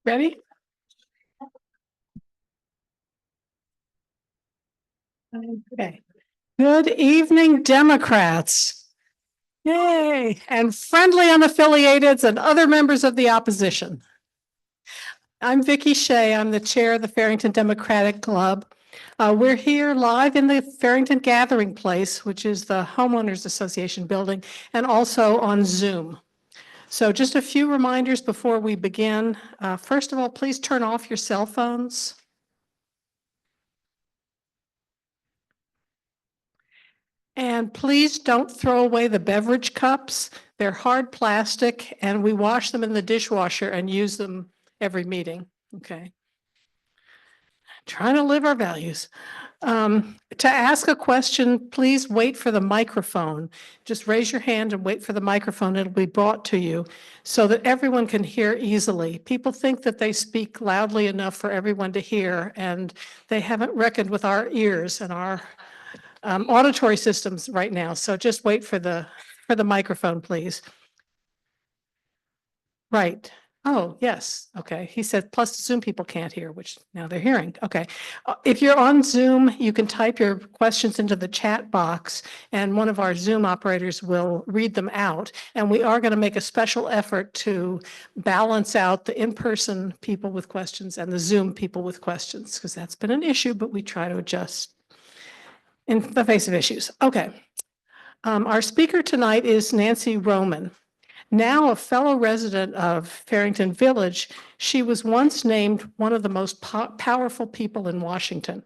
Ready? Okay. Good evening, Democrats. Yay, and friendly unaffiliateds and other members of the opposition. I'm Vicki Shea. I'm the chair of the Farrington Democratic Club. We're here live in the Farrington Gathering Place, which is the Homeowners Association building, and also on Zoom. So just a few reminders before we begin. First of all, please turn off your cell phones. And please don't throw away the beverage cups. They're hard plastic and we wash them in the dishwasher and use them every meeting. Okay. Trying to live our values. To ask a question, please wait for the microphone. Just raise your hand and wait for the microphone. It'll be brought to you so that everyone can hear easily. People think that they speak loudly enough for everyone to hear, and they haven't reckoned with our ears and our auditory systems right now. So just wait for the microphone, please. Right. Oh, yes. Okay. He said, plus Zoom people can't hear, which now they're hearing. Okay. If you're on Zoom, you can type your questions into the chat box and one of our Zoom operators will read them out. And we are going to make a special effort to balance out the in-person people with questions and the Zoom people with questions, because that's been an issue, but we try to adjust in the face of issues. Okay. Our speaker tonight is Nancy Roman. Now a fellow resident of Farrington Village, she was once named one of the most powerful people in Washington.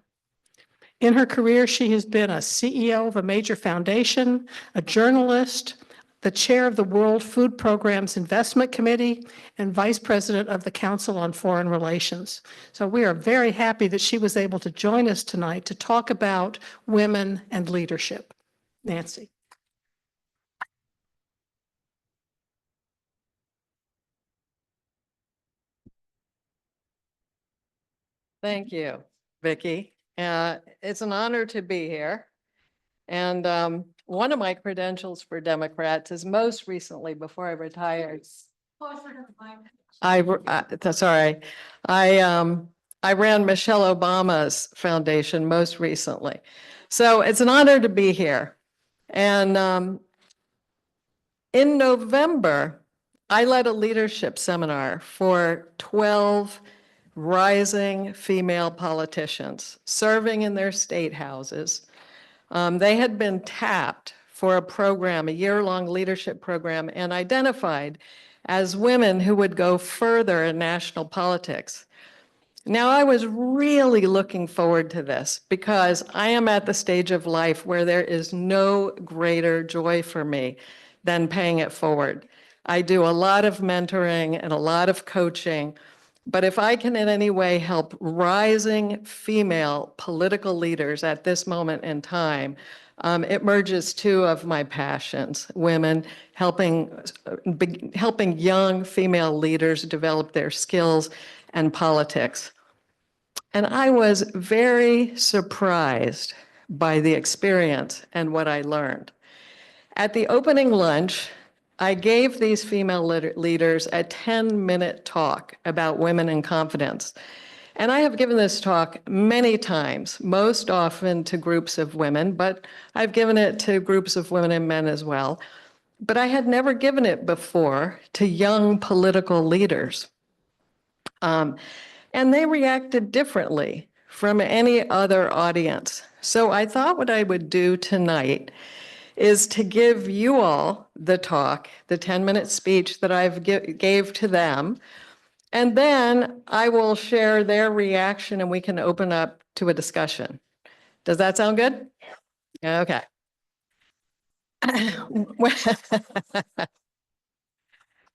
In her career, she has been a CEO of a major foundation, a journalist, the chair of the World Food Program's Investment Committee, and vice president of the Council on Foreign Relations. So we are very happy that she was able to join us tonight to talk about women and leadership. Nancy. Thank you, Vicki. It's an honor to be here. And one of my credentials for Democrats is most recently, before I retired, that's all right. I ran Michelle Obama's foundation most recently. So it's an honor to be here. And in November, I led a leadership seminar for 12 rising female politicians serving in their state houses. They had been tapped for a program, a year-long leadership program, and identified as women who would go further in national politics. Now, I was really looking forward to this because I am at the stage of life where there is no greater joy for me than paying it forward. I do a lot of mentoring and a lot of coaching, but if I can in any way help rising female political leaders at this moment in time, it merges two of my passions: women helping young female leaders develop their skills, and politics. And I was very surprised by the experience and what I learned. At the opening lunch, I gave these female leaders a 10-minute talk about women in confidence. And I have given this talk many times, most often to groups of women, but I've given it to groups of women and men as well. But I had never given it before to young political leaders. And they reacted differently from any other audience. So I thought what I would do tonight is to give you all the talk, the 10-minute speech that I've gave to them, and then I will share their reaction and we can open up to a discussion. Does that sound good? Okay.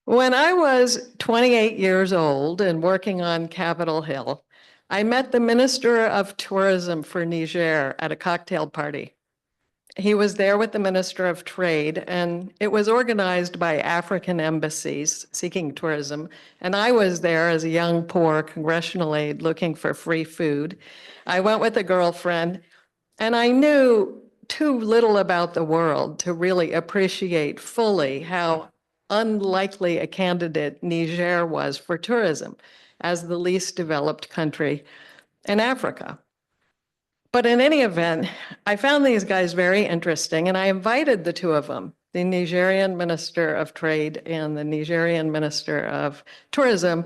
When I was 28 years old and working on Capitol Hill, I met the Minister of Tourism for Niger at a cocktail party. He was there with the Minister of Trade, and it was organized by African embassies seeking tourism. And I was there as a young, poor congressional aide looking for free food. I went with a girlfriend, and I knew too little about the world to really appreciate fully how unlikely a candidate Niger was for tourism as the least developed country in Africa. But in any event, I found these guys very interesting, and I invited the two of them, the Nigerian Minister of Trade and the Nigerian Minister of Tourism,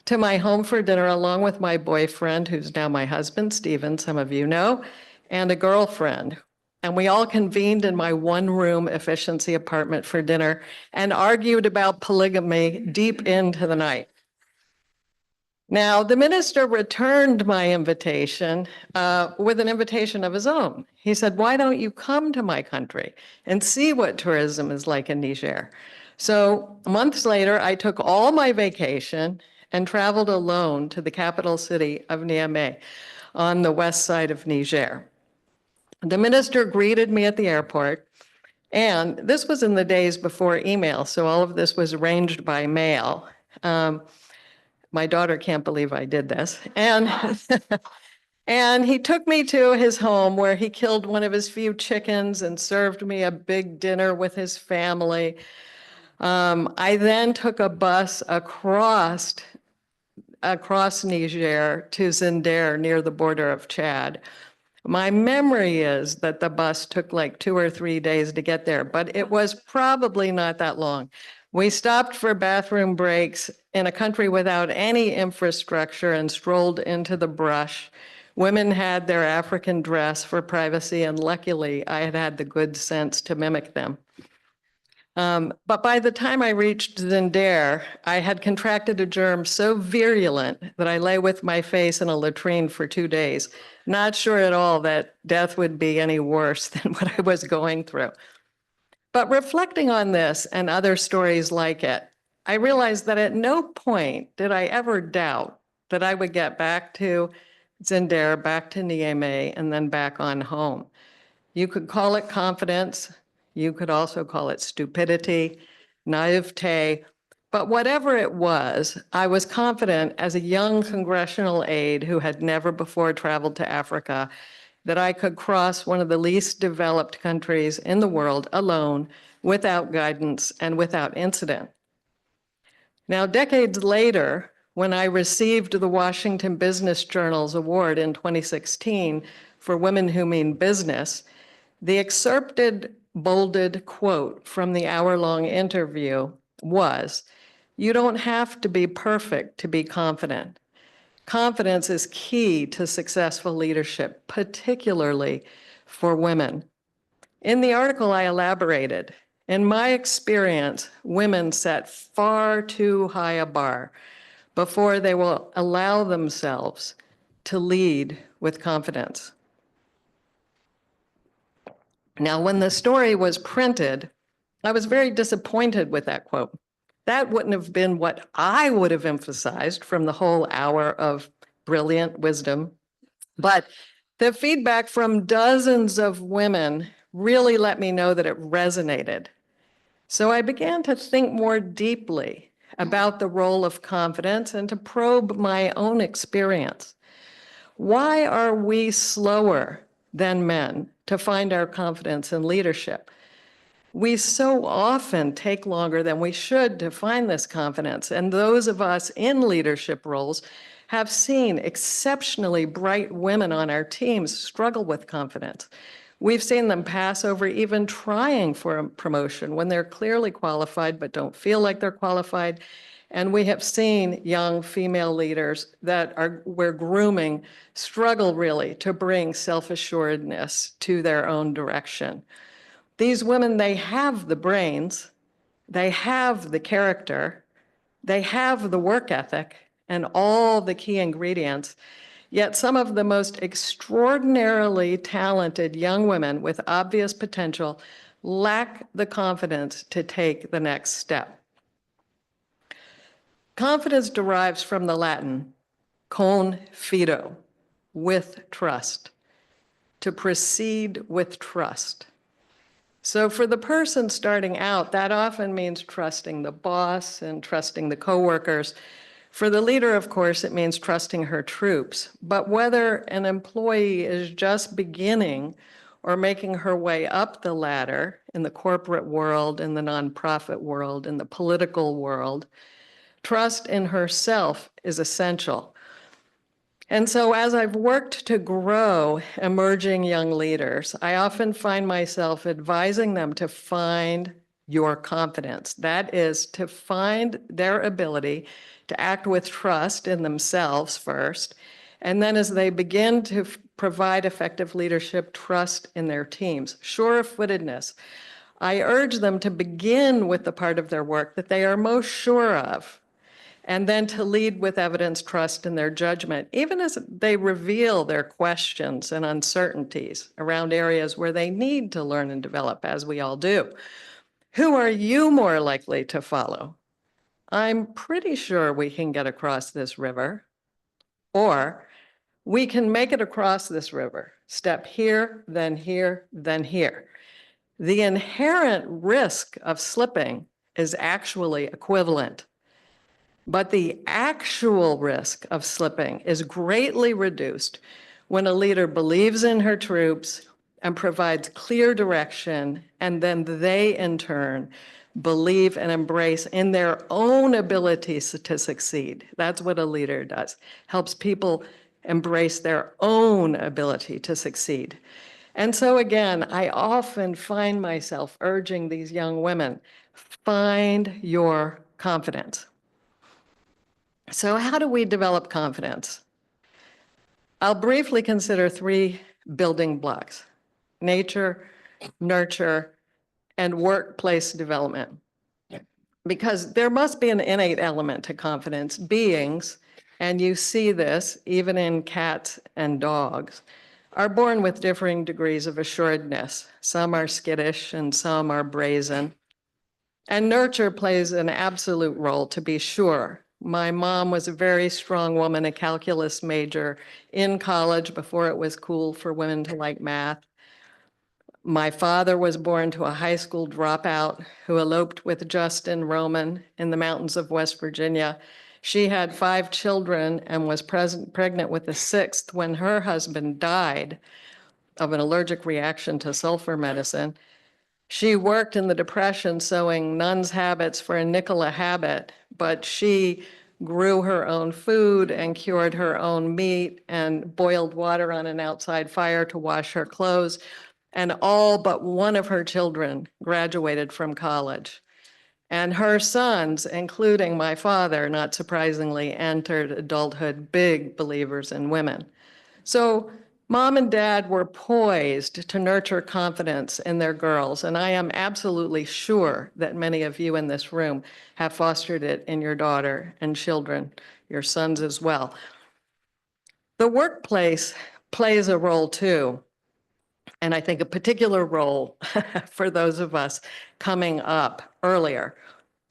to my home for dinner, along with my boyfriend, who's now my husband, Stephen, some of you know, and a girlfriend. And we all convened in my one-room efficiency apartment for dinner and argued about polygamy deep into the night. Now, the minister returned my invitation with an invitation of his own. He said, "Why don't you come to my country and see what tourism is like in Niger?" So months later, I took all my vacation and traveled alone to the capital city of Niamey on the west side of Niger. The minister greeted me at the airport, and this was in the days before email, so all of this was arranged by mail. My daughter can't believe I did this. And he took me to his home where he killed one of his few chickens and served me a big dinner with his family. I then took a bus across Niger to Zinder near the border of Chad. My memory is that the bus took like 2 or 3 days to get there, but it was probably not that long. We stopped for bathroom breaks in a country without any infrastructure and strolled into the brush. Women had their African dress for privacy, and luckily I had had the good sense to mimic them. But by the time I reached Zinder, I had contracted a germ so virulent that I lay with my face in a latrine for 2 days, not sure at all that death would be any worse than what I was going through. But reflecting on this and other stories like it, I realized that at no point did I ever doubt that I would get back to Zinder, back to Niamey, and then back on home. You could call it confidence. You could also call it stupidity, naivete. But whatever it was, I was confident as a young congressional aide who had never before traveled to Africa that I could cross one of the least developed countries in the world alone, without guidance and without incident. Now, decades later, when I received the Washington Business Journal's award in 2016 for Women Who Mean Business, the excerpted, bolded quote from the hour-long interview was, "You don't have to be perfect to be confident. Confidence is key to successful leadership, particularly for women." In the article, I elaborated. In my experience, women set far too high a bar before they will allow themselves to lead with confidence. Now, when the story was printed, I was very disappointed with that quote. That wouldn't have been what I would have emphasized from the whole hour of brilliant wisdom. But the feedback from dozens of women really let me know that it resonated. So I began to think more deeply about the role of confidence and to probe my own experience. Why are we slower than men to find our confidence in leadership? We so often take longer than we should to find this confidence, and those of us in leadership roles have seen exceptionally bright women on our teams struggle with confidence. We've seen them pass over even trying for a promotion when they're clearly qualified but don't feel like they're qualified. And we have seen young female leaders that we're grooming struggle really to bring self-assuredness to their own direction. These women, they have the brains, they have the character, they have the work ethic and all the key ingredients, yet some of the most extraordinarily talented young women with obvious potential lack the confidence to take the next step. Confidence derives from the Latin con fido, with trust, to proceed with trust. So for the person starting out, that often means trusting the boss and trusting the coworkers. For the leader, of course, it means trusting her troops. But whether an employee is just beginning or making her way up the ladder in the corporate world, in the nonprofit world, in the political world, trust in herself is essential. And so as I've worked to grow emerging young leaders, I often find myself advising them to find your confidence. That is to find their ability to act with trust in themselves first. And then as they begin to provide effective leadership, trust in their teams, sure-footedness. I urge them to begin with the part of their work that they are most sure of, and then to lead with evidence, trust in their judgment, even as they reveal their questions and uncertainties around areas where they need to learn and develop, as we all do. Who are you more likely to follow? I'm pretty sure we can get across this river, or we can make it across this river. Step here, then here, then here. The inherent risk of slipping is actually equivalent. But the actual risk of slipping is greatly reduced when a leader believes in her troops and provides clear direction, and then they in turn believe and embrace in their own abilities to succeed. That's what a leader does, helps people embrace their own ability to succeed. And so again, I often find myself urging these young women, find your confidence. So how do we develop confidence? I'll briefly consider 3 building blocks: nature, nurture, and workplace development. Because there must be an innate element to confidence. Beings, and you see this even in cats and dogs, are born with differing degrees of assuredness. Some are skittish and some are brazen. And nurture plays an absolute role, to be sure. My mom was a very strong woman, a calculus major in college before it was cool for women to like math. My father was born to a high school dropout who eloped with Justin Roman in the mountains of West Virginia. She had 5 children and was pregnant with the 6th when her husband died of an allergic reaction to sulfur medicine. She worked in the Depression sewing nuns' habits for a nickel a habit, but she grew her own food and cured her own meat and boiled water on an outside fire to wash her clothes. And all but one of her children graduated from college. And her sons, including my father, not surprisingly, entered adulthood big believers in women. So Mom and Dad were poised to nurture confidence in their girls, and I am absolutely sure that many of you in this room have fostered it in your daughter and children, your sons as well. The workplace plays a role too, and I think a particular role for those of us coming up earlier.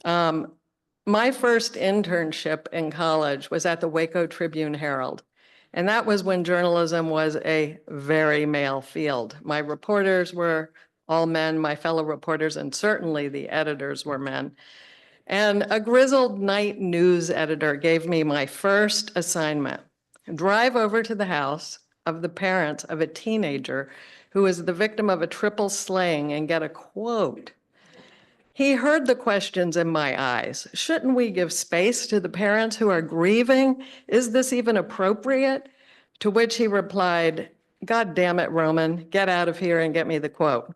My first internship in college was at the Waco Tribune-Herald. And that was when journalism was a very male field. My reporters were all men, my fellow reporters, and certainly the editors were men. And a grizzled night news editor gave me my first assignment: drive over to the house of the parents of a teenager who was the victim of a triple slaying and get a quote. He heard the questions in my eyes. Shouldn't we give space to the parents who are grieving? Is this even appropriate? To which he replied, God damn it, Roman, get out of here and get me the quote.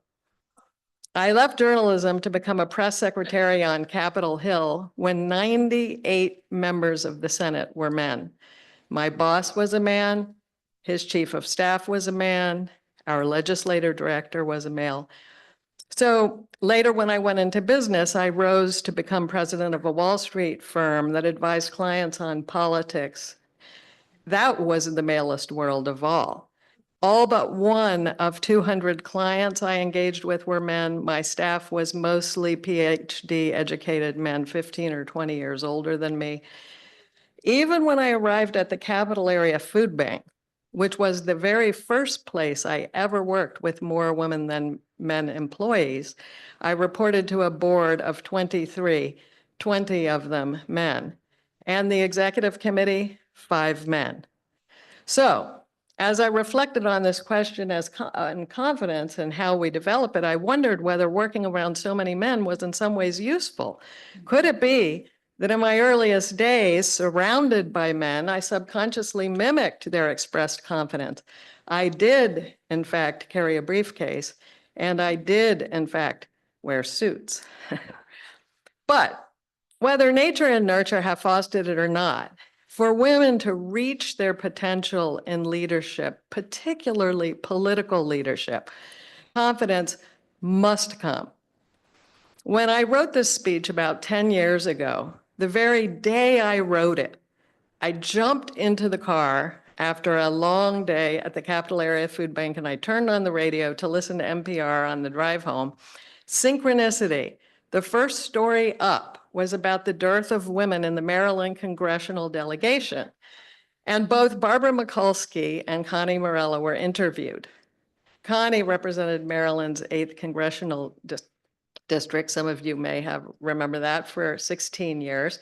I left journalism to become a press secretary on Capitol Hill when 98 members of the Senate were men. My boss was a man, his chief of staff was a man, our legislative director was a male. So later, when I went into business, I rose to become president of a Wall Street firm that advised clients on politics. That was the malest world of all. All but one of 200 clients I engaged with were men. My staff was mostly PhD educated men, 15 or 20 years older than me. Even when I arrived at the Capital Area Food Bank, which was the very first place I ever worked with more women than men employees, I reported to a board of 23, 20 of them men, and the executive committee, 5 men. So as I reflected on this question on confidence and how we develop it, I wondered whether working around so many men was in some ways useful. Could it be that in my earliest days, surrounded by men, I subconsciously mimicked their expressed confidence? I did, in fact, carry a briefcase, and I did, in fact, wear suits. But whether nature and nurture have fostered it or not, for women to reach their potential in leadership, particularly political leadership, confidence must come. When I wrote this speech about 10 years ago, the very day I wrote it, I jumped into the car after a long day at the Capital Area Food Bank, and I turned on the radio to listen to NPR on the drive home. Synchronicity. The first story up was about the dearth of women in the Maryland congressional delegation. And both Barbara Mikulski and Connie Morello were interviewed. Connie represented Maryland's 8th congressional district. Some of you may have remember that for 16 years.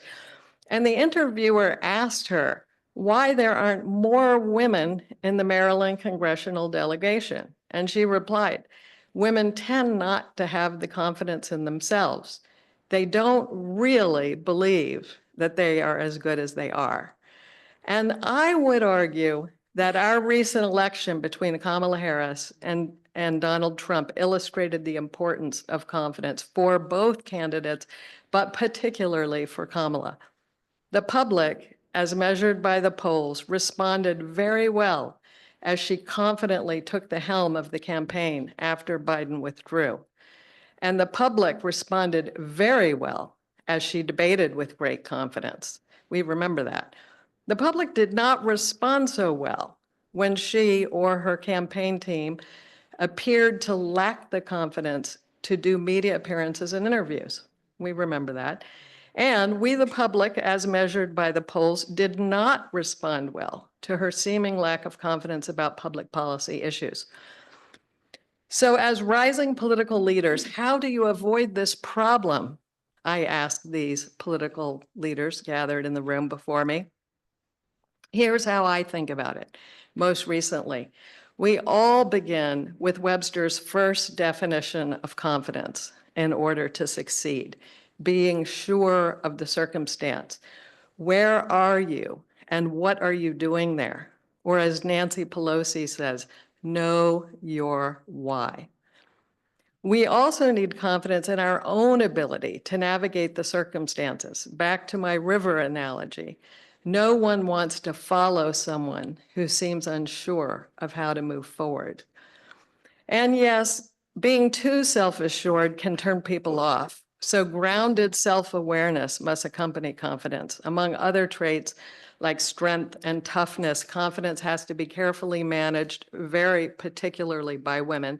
And the interviewer asked her why there aren't more women in the Maryland congressional delegation. And she replied, women tend not to have the confidence in themselves. They don't really believe that they are as good as they are. And I would argue that our recent election between Kamala Harris and Donald Trump illustrated the importance of confidence for both candidates, but particularly for Kamala. The public, as measured by the polls, responded very well as she confidently took the helm of the campaign after Biden withdrew. And the public responded very well as she debated with great confidence. We remember that. The public did not respond so well when she or her campaign team appeared to lack the confidence to do media appearances and interviews. We remember that. And we, the public, as measured by the polls, did not respond well to her seeming lack of confidence about public policy issues. So as rising political leaders, how do you avoid this problem? I asked these political leaders gathered in the room before me. Here's how I think about it. Most recently, we all begin with Webster's first definition of confidence in order to succeed, being sure of the circumstance. Where are you and what are you doing there? Or as Nancy Pelosi says, know your why. We also need confidence in our own ability to navigate the circumstances. Back to my river analogy. No one wants to follow someone who seems unsure of how to move forward. And yes, being too self-assured can turn people off. So grounded self-awareness must accompany confidence. Among other traits like strength and toughness, confidence has to be carefully managed, very particularly by women.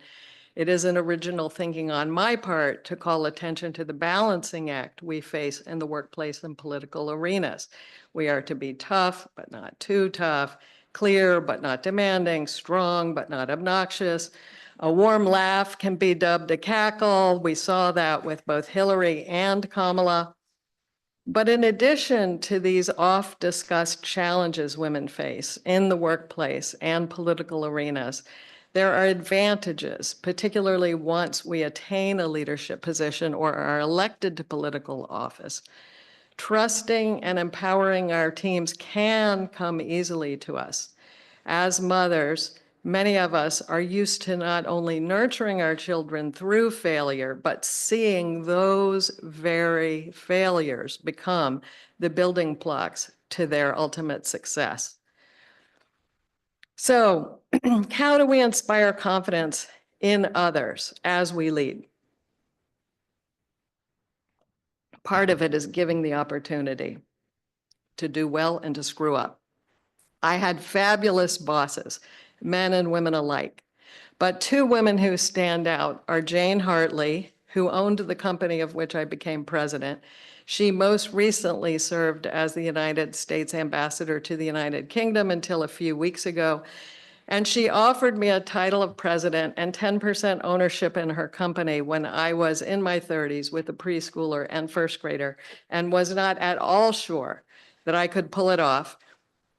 It isn't original thinking on my part to call attention to the balancing act we face in the workplace and political arenas. We are to be tough, but not too tough, clear, but not demanding, strong, but not obnoxious. A warm laugh can be dubbed a cackle. We saw that with both Hillary and Kamala. But in addition to these oft-discussed challenges women face in the workplace and political arenas, there are advantages, particularly once we attain a leadership position or are elected to political office. Trusting and empowering our teams can come easily to us. As mothers, many of us are used to not only nurturing our children through failure, but seeing those very failures become the building blocks to their ultimate success. So, how do we inspire confidence in others as we lead? Part of it is giving the opportunity to do well and to screw up. I had fabulous bosses, men and women alike. But 2 women who stand out are Jane Hartley, who owned the company of which I became president. She most recently served as the United States ambassador to the United Kingdom until a few weeks ago. And she offered me a title of president and 10% ownership in her company when I was in my 30s with a preschooler and first grader and was not at all sure that I could pull it off.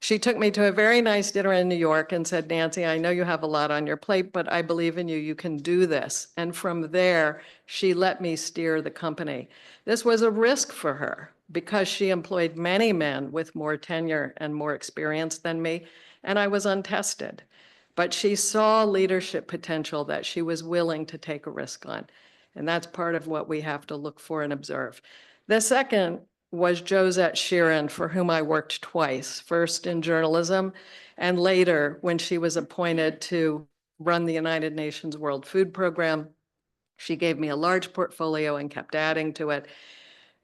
She took me to a very nice dinner in New York and said, Nancy, I know you have a lot on your plate, but I believe in you. You can do this. And from there, she let me steer the company. This was a risk for her because she employed many men with more tenure and more experience than me, and I was untested. But she saw leadership potential that she was willing to take a risk on. And that's part of what we have to look for and observe. The second was Josette Sheeran, for whom I worked twice, first in journalism and later when she was appointed to run the United Nations World Food Program. She gave me a large portfolio and kept adding to it.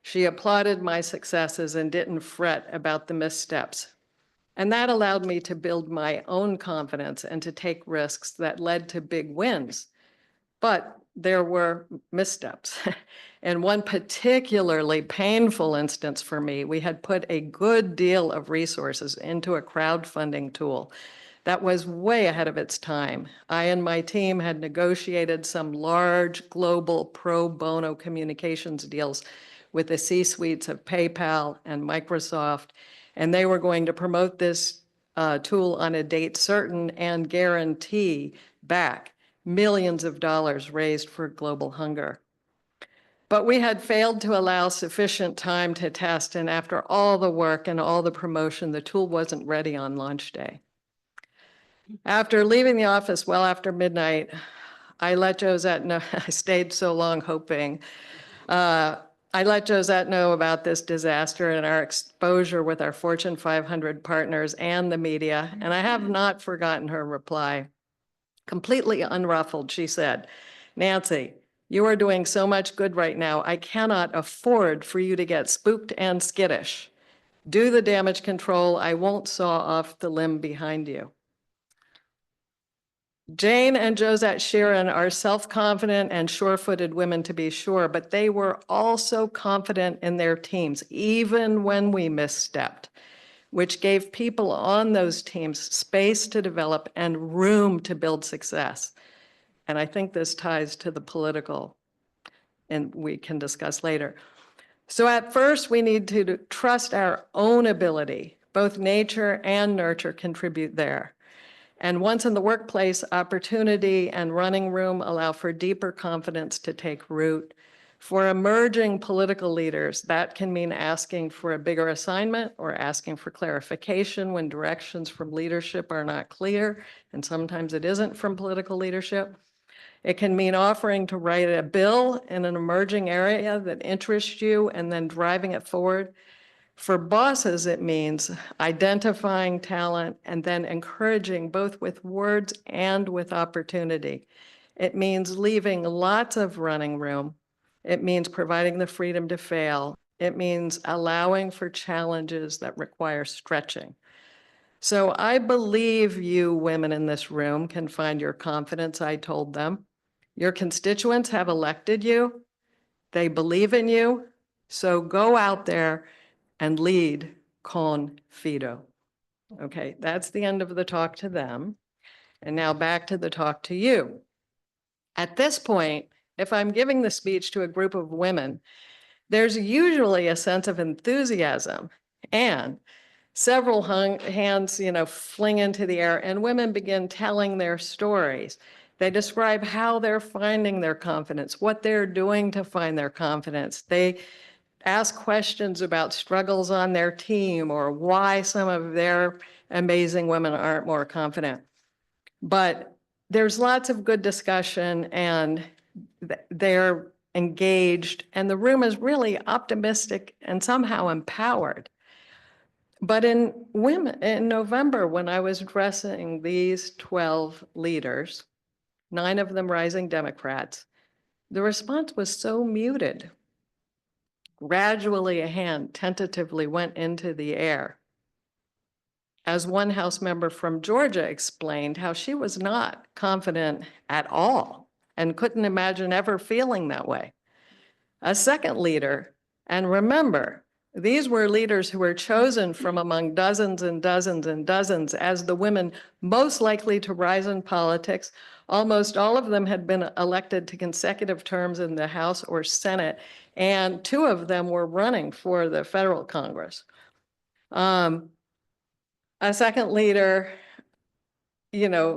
She applauded my successes and didn't fret about the missteps. And that allowed me to build my own confidence and to take risks that led to big wins. But there were missteps. In one particularly painful instance for me, we had put a good deal of resources into a crowdfunding tool that was way ahead of its time. I and my team had negotiated some large global pro bono communications deals with the C-suites of PayPal and Microsoft, and they were going to promote this tool on a date certain and guarantee back millions of dollars raised for global hunger. But we had failed to allow sufficient time to test, and after all the work and all the promotion, the tool wasn't ready on launch day. After leaving the office well after midnight, I let Josette know, I stayed so long hoping, I let Josette know about this disaster and our exposure with our Fortune 500 partners and the media, and I have not forgotten her reply. Completely unruffled, she said, Nancy, you are doing so much good right now. I cannot afford for you to get spooked and skittish. Do the damage control. I won't saw off the limb behind you. Jane and Josette Sheeran are self-confident and sure-footed women, to be sure, but they were also confident in their teams, even when we misstepped, which gave people on those teams space to develop and room to build success. And I think this ties to the political, and we can discuss later. So at first, we need to trust our own ability. Both nature and nurture contribute there. And once in the workplace, opportunity and running room allow for deeper confidence to take root. For emerging political leaders, that can mean asking for a bigger assignment or asking for clarification when directions from leadership are not clear, and sometimes it isn't from political leadership. It can mean offering to write a bill in an emerging area that interests you and then driving it forward. For bosses, it means identifying talent and then encouraging both with words and with opportunity. It means leaving lots of running room. It means providing the freedom to fail. It means allowing for challenges that require stretching. So I believe you women in this room can find your confidence, I told them. Your constituents have elected you. They believe in you. So go out there and lead con fido. Okay, that's the end of the talk to them. And now back to the talk to you. At this point, if I'm giving the speech to a group of women, there's usually a sense of enthusiasm and several hands, fling into the air, and women begin telling their stories. They describe how they're finding their confidence, what they're doing to find their confidence. They ask questions about struggles on their team or why some of their amazing women aren't more confident. But there's lots of good discussion and they're engaged and the room is really optimistic and somehow empowered. But in November, when I was addressing these 12 leaders, 9 of them rising Democrats, the response was so muted. Gradually, a hand tentatively went into the air. As one House member from Georgia explained how she was not confident at all and couldn't imagine ever feeling that way. A second leader, and remember, These were leaders who were chosen from among dozens and dozens and dozens as the women most likely to rise in politics. Almost all of them had been elected to consecutive terms in the House or Senate, and 2 of them were running for the federal Congress. A second leader,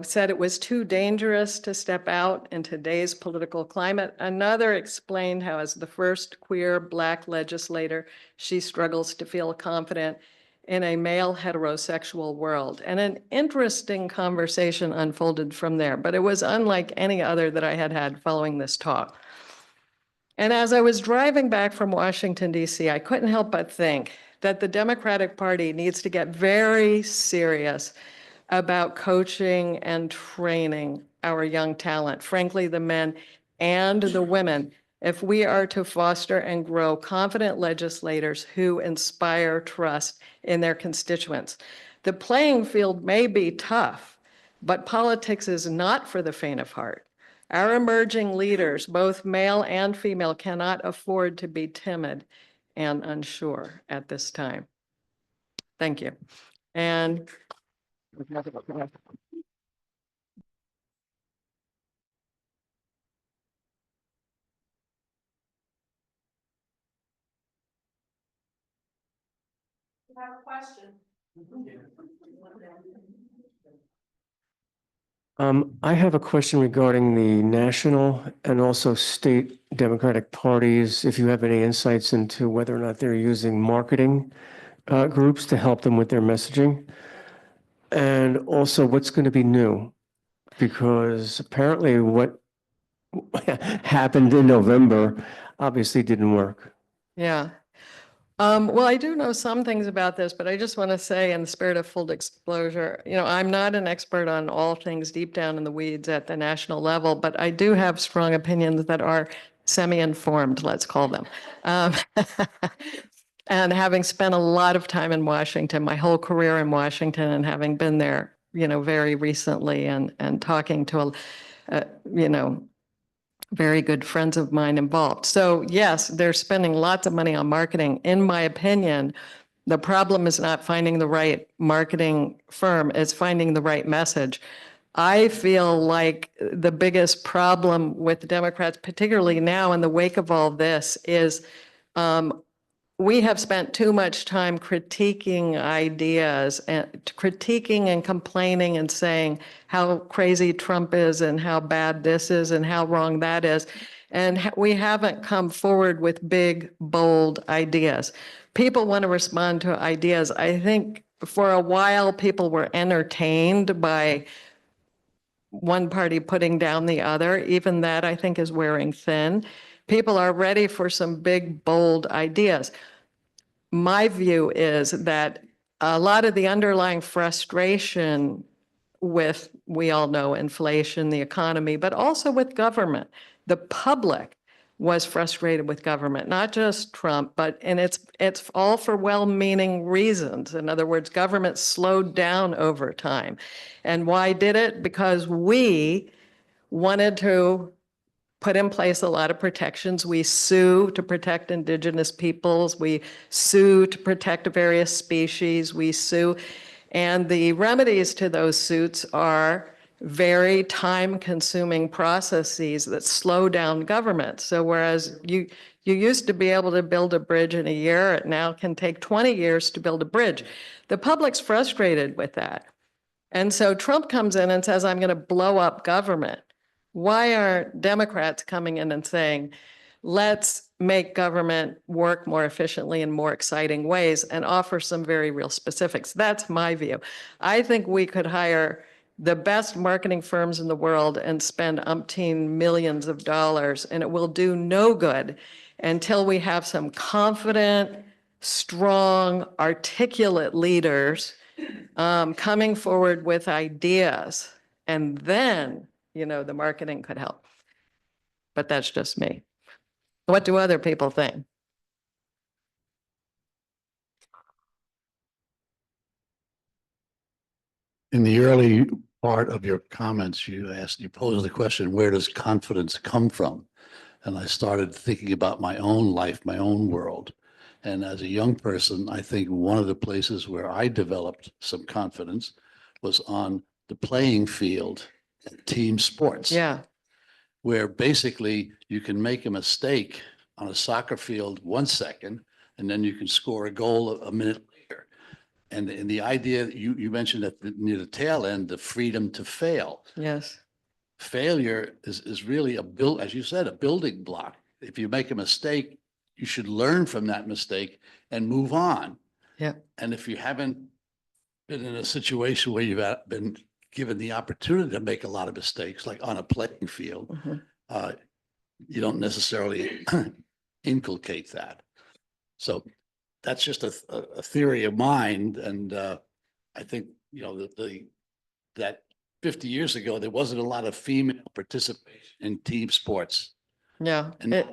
said it was too dangerous to step out in today's political climate. Another explained how, as the first queer Black legislator, she struggles to feel confident in a male heterosexual world. And an interesting conversation unfolded from there, but it was unlike any other that I had had following this talk. And as I was driving back from Washington, D.C., I couldn't help but think that the Democratic Party needs to get very serious about coaching and training our young talent, frankly, the men and the women, if we are to foster and grow confident legislators who inspire trust in their constituents. The playing field may be tough, but politics is not for the faint of heart. Our emerging leaders, both male and female, cannot afford to be timid and unsure at this time. Thank you. And I have a question. I have a question regarding the national and also state Democratic parties. If you have any insights into whether or not they're using marketing groups to help them with their messaging. And also what's going to be new? Because apparently what happened in November obviously didn't work. yeah. Well, I do know some things about this, but I just want to say, in the spirit of full disclosure, I'm not an expert on all things deep down in the weeds at the national level, but I do have strong opinions that are semi-informed, let's call them. And having spent a lot of time in Washington, my whole career in Washington, and having been there, very recently, and talking to, very good friends of mine involved. So yes, they're spending lots of money on marketing. In my opinion, the problem is not finding the right marketing firm, it's finding the right message. I feel like the biggest problem with the Democrats, particularly now in the wake of all this, is we have spent too much time critiquing ideas and critiquing and complaining and saying how crazy Trump is and how bad this is and how wrong that is. And we haven't come forward with big, bold ideas. People want to respond to ideas. I think for a while, people were entertained by one party putting down the other. Even that, I think, is wearing thin. People are ready for some big, bold ideas. My view is that a lot of the underlying frustration with, we all know, inflation, the economy, but also with government. The public was frustrated with government, not just Trump, and it's all for well-meaning reasons. In other words, government slowed down over time. And why did it? Because we wanted to put in place a lot of protections. We sue to protect indigenous peoples. We sue to protect various species. We sue. And the remedies to those suits are very time-consuming processes that slow down government. So whereas you used to be able to build a bridge in a year, it now can take 20 years to build a bridge. The public's frustrated with that. And so Trump comes in and says, I'm going to blow up government. Why aren't Democrats coming in and saying, let's make government work more efficiently in more exciting ways and offer some very real specifics? That's my view. I think we could hire the best marketing firms in the world and spend umpteen millions of dollars, and it will do no good until we have some confident, strong, articulate leaders coming forward with ideas. And then the marketing could help. But that's just me. What do other people think? In the early part of your comments, you posed the question, where does confidence come from? And I started thinking about my own life, my own world. And as a young person, I think one of the places where I developed some confidence was on the playing field in team sports. Yeah, Where basically you can make a mistake on a soccer field 1 second, and then you can score a goal a minute later. And the idea, you mentioned at near the tail end, the freedom to fail. yes, Failure is really as you said, a building block. If you make a mistake, you should learn from that mistake and move on. yeah, And if you haven't been in a situation where you've been given the opportunity to make a lot of mistakes, like on a playing field, mhm, you don't necessarily inculcate that. So that's just a theory of mine. And I think, that 50 years ago, there wasn't a lot of female participation in team sports yeah, and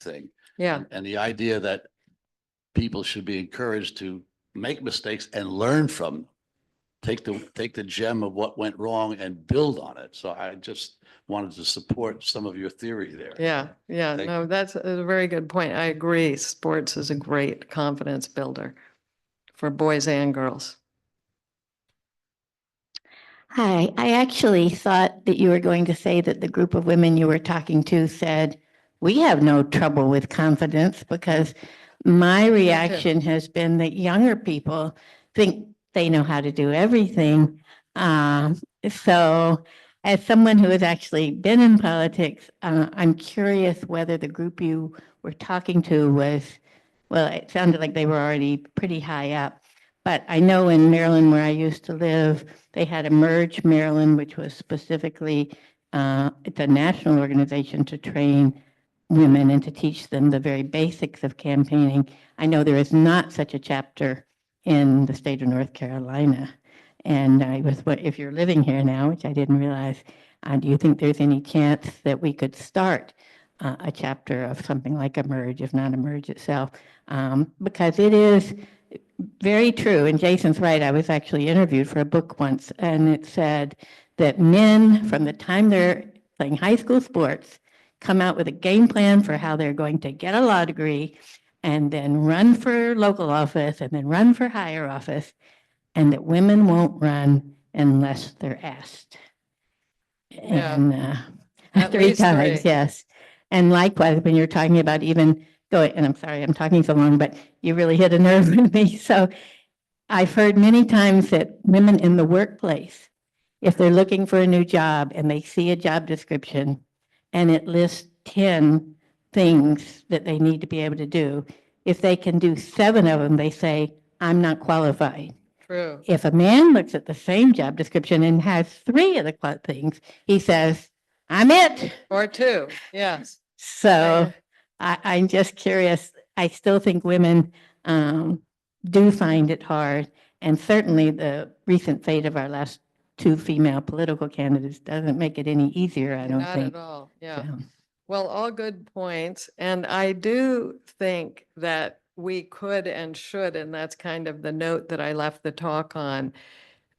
thing. yeah, And the idea that people should be encouraged to make mistakes and learn from them. Take the gem of what went wrong and build on it. So I just wanted to support some of your theory there. yeah, yeah. Thank No, that's a very good point. I agree. Sports is a great confidence builder for boys and girls. Hi, I actually thought that you were going to say that the group of women you were talking to said, we have no trouble with confidence, because my reaction has been that younger people think they know how to do everything. So as someone who has actually been in politics, I'm curious whether the group you were talking to was, well, it sounded like they were already pretty high up. But I know in Maryland, where I used to live, they had Emerge Maryland, which was specifically, it's a national organization to train women and to teach them the very basics of campaigning. I know there is not such a chapter in the state of North Carolina. And if you're living here now, which I didn't realize, do you think there's any chance that we could start a chapter of something like Emerge, if not Emerge itself? Because it is very true, and Jason's right. I was actually interviewed for a book once, and it said that men, from the time they're playing high school sports, come out with a game plan for how they're going to get a law degree and then run for local office and then run for higher office, and that women won't run unless they're asked. Yeah. And At 3 least times, 3. yes. And likewise, when you're talking about even going, and I'm sorry, I'm talking so long, but you really hit a nerve with me. So I've heard many times that women in the workplace, if they're looking for a new job and they see a job description and it lists 10 things that they need to be able to do, if they can do 7 of them, they say, I'm not qualified. True. If a man looks at the same job description and has 3 of the things, he says, I'm it. Or 2, yes. So I'm just curious. I still think women do find it hard. And certainly the recent fate of our last 2 female political candidates doesn't make it any easier, I don't Not think. at all, yeah. So, Well, all good points. And I do think that we could and should, and that's kind of the note that I left the talk on,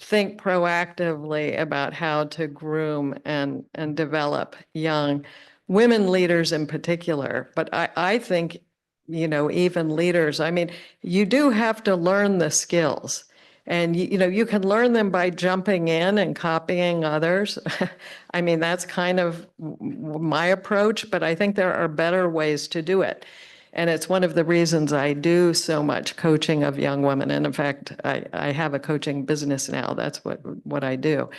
think proactively about how to groom and develop young women leaders in particular. But I think, even leaders, I mean, you do have to learn the skills. And, you can learn them by jumping in and copying others. I mean, that's kind of my approach, but I think there are better ways to do it. And it's one of the reasons I do so much coaching of young women. And in fact, I have a coaching business now. That's what I do.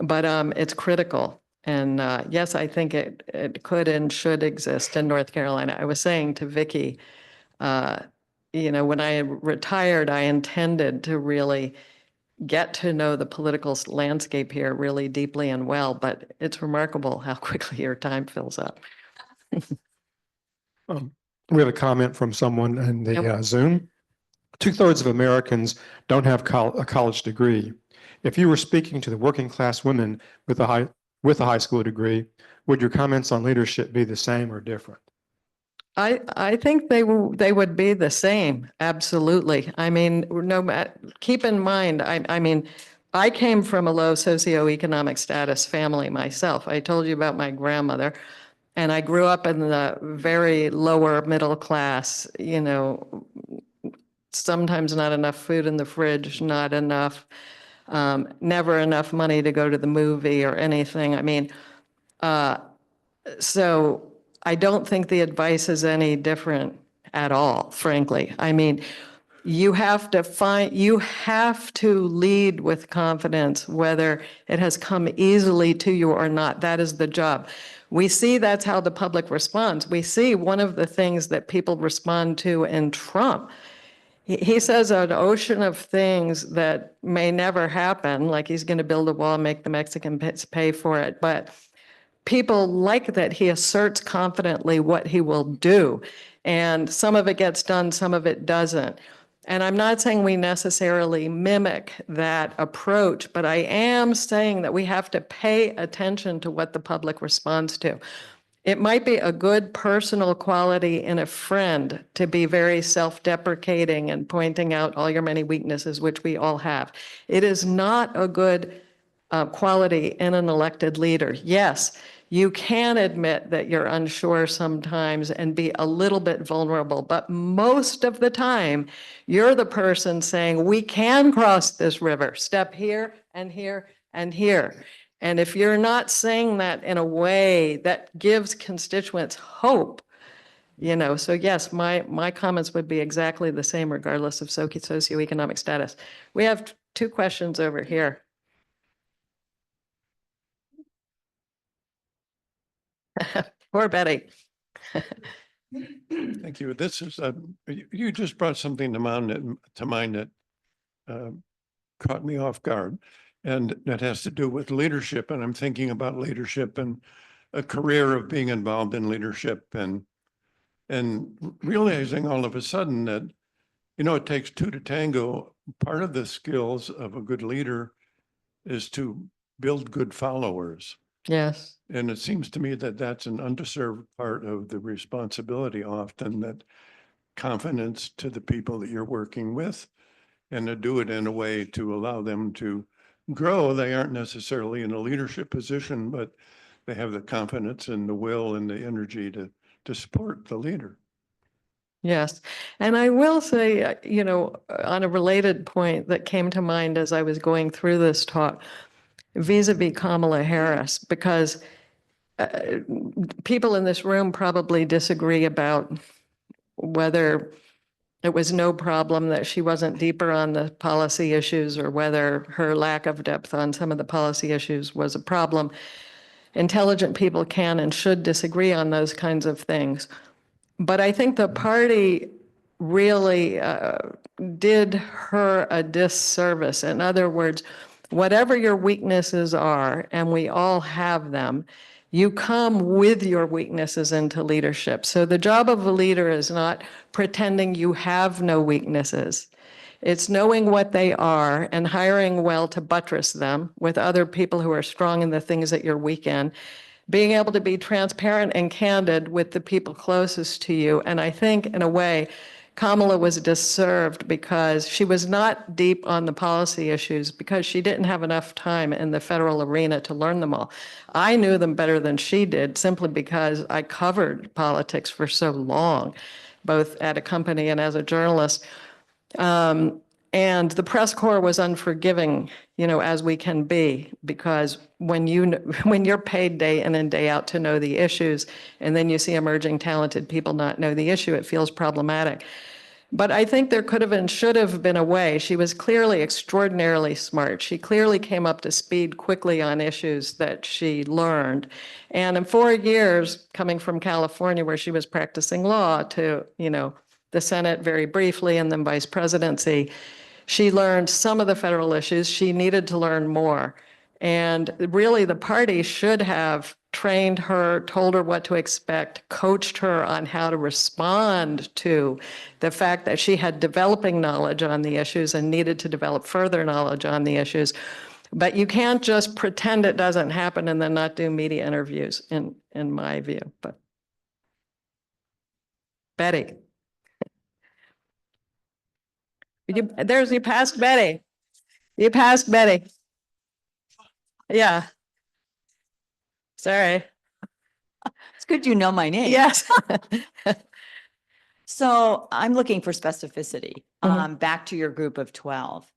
But it's critical. And yes, I think it could and should exist in North Carolina. I was saying to Vicki, when I retired, I intended to really get to know the political landscape here really deeply and well, but it's remarkable how quickly your time fills up. We have a comment from someone in the Yep. Zoom. 2/3 of Americans don't have a college degree. If you were speaking to the working class women with a high school degree, would your comments on leadership be the same or different? I think they would be the same. Absolutely. I mean, keep in mind, I mean, I came from a low socioeconomic status family myself. I told you about my grandmother. And I grew up in the very lower middle class, sometimes not enough food in the fridge, not enough, never enough money to go to the movie or anything. I mean, so I don't think the advice is any different at all, frankly. I mean, you have to lead with confidence, whether it has come easily to you or not. That is the job. We see that's how the public responds. We see one of the things that people respond to in Trump. He says an ocean of things that may never happen, like he's going to build a wall, make the Mexicans pay for it. But people like that he asserts confidently what he will do. And some of it gets done, some of it doesn't. And I'm not saying we necessarily mimic that approach, but I am saying that we have to pay attention to what the public responds to. It might be a good personal quality in a friend to be very self-deprecating and pointing out all your many weaknesses, which we all have. It is not a good quality in an elected leader. Yes, you can admit that you're unsure sometimes and be a little bit vulnerable, but most of the time, you're the person saying, we can cross this river, step here and here and here. And if you're not saying that in a way that gives constituents hope, so yes, my comments would be exactly the same regardless of socioeconomic status. We have two questions over here. Poor Betty. Thank you. This is, you just brought something to mind that caught me off guard. And that has to do with leadership. And I'm thinking about leadership and a career of being involved in leadership and realizing all of a sudden that, it takes two to tango. Part of the skills of a good leader is to build good followers. Yes. And it seems to me that that's an underserved part of the responsibility often, that confidence to the people that you're working with and to do it in a way to allow them to grow. They aren't necessarily in a leadership position, but they have the confidence and the will and the energy to support the leader. Yes. And I will say, on a related point that came to mind as I was going through this talk, vis-a-vis Kamala Harris, because people in this room probably disagree about whether it was no problem that she wasn't deeper on the policy issues or whether her lack of depth on some of the policy issues was a problem. Intelligent people can and should disagree on those kinds of things. But I think the party really did her a disservice. In other words, whatever your weaknesses are, and we all have them, you come with your weaknesses into leadership. So the job of a leader is not pretending you have no weaknesses. It's knowing what they are and hiring well to buttress them with other people who are strong in the things that you're weak in, being able to be transparent and candid with the people closest to you. And I think, in a way, Kamala was disserved because she was not deep on the policy issues because she didn't have enough time in the federal arena to learn them all. I knew them better than she did simply because I covered politics for so long, both at a company and as a journalist. And the press corps was unforgiving, as we can be, because when you're paid day in and day out to know the issues, and then you see emerging talented people not know the issue, it feels problematic. But I think there could have and should have been a way. She was clearly extraordinarily smart. She clearly came up to speed quickly on issues that she learned. And in 4 years, coming from California, where she was practicing law, to, the Senate very briefly and then vice presidency, she learned some of the federal issues. She needed to learn more. And really, the party should have trained her, told her what to expect, coached her on how to respond to the fact that she had developing knowledge on the issues and needed to develop further knowledge on the issues. But you can't just pretend it doesn't happen and then not do media interviews, in my view. But Betty. You passed Betty. You passed Betty. Yeah. Sorry. It's good you know my name. Yes. So I'm looking for specificity, Mhm. back to your group of 12.